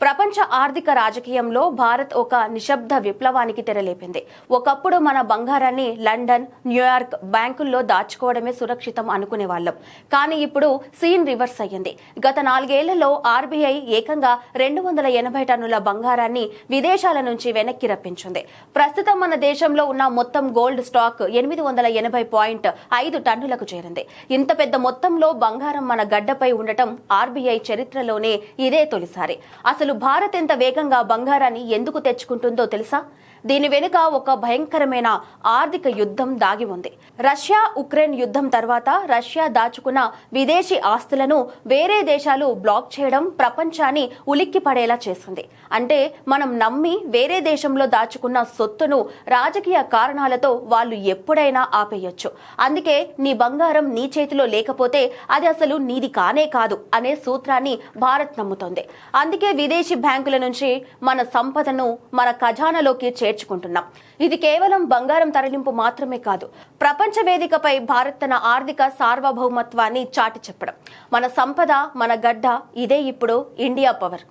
ప్రపంచ ఆర్థిక రాజకీయంలో భారత్ ఒక నిశ్శబ్ద విప్లవానికి తెరలేపింది. ఒకప్పుడు మన బంగారాన్ని లండన్, న్యూయార్క్ బ్యాంకుల్లో దాచుకోవడమే సురక్షితం అనుకునే వాళ్ళం. కానీ ఇప్పుడు సీన్ రివర్స్ అయ్యింది. గత 4 ఏళ్లలో ఆర్బీఐ ఏకంగా 280 టన్నుల బంగారాన్ని విదేశాల నుంచి వెనక్కి రప్పించింది. ప్రస్తుతం మన దేశంలో ఉన్న మొత్తం గోల్డ్ స్టాక్ 880.5 టన్నులకు చేరింది. ఇంత పెద్ద మొత్తంలో బంగారం మన గడ్డపై ఉండటం ఆర్బీఐ చరిత్రలోనే ఇదే తొలిసారి. అసలు భారత్ ఎంత వేగంగా బంగారాన్ని ఎందుకు తెచ్చుకుంటుందో తెలుసా? దీని వెనుక ఒక భయంకరమైన ఆర్థిక యుద్ధం దాగి ఉంది. రష్యా ఉక్రెయిన్ యుద్ధం తర్వాత రష్యా దాచుకున్న విదేశీ ఆస్తులను వేరే దేశాలు బ్లాక్ చేయడం ప్రపంచాన్ని ఉలిక్కి పడేలా చేసింది. అంటే మనం నమ్మి వేరే దేశంలో దాచుకున్న సొత్తును రాజకీయ కారణాలతో వాళ్ళు ఎప్పుడైనా ఆపేయొచ్చు. అందుకే నీ బంగారం నీ చేతిలో లేకపోతే అది అసలు నీది కానే కాదు అనే సూత్రాన్ని భారత్ నమ్ముతోంది. అందుకే విదేశీ బ్యాంకుల నుంచి మన సంపదను మన ఖజానాలోకి చేర్చుకుంటున్నాం. ఇది కేవలం బంగారం తరలింపు మాత్రమే కాదు, ప్రపంచ వేదికపై భారత్ తన ఆర్థిక సార్వభౌమత్వాన్ని చాటి చెప్పడం. మన సంపద, మన గడ్డ, ఇదే ఇప్పుడు ఇండియా పవర్.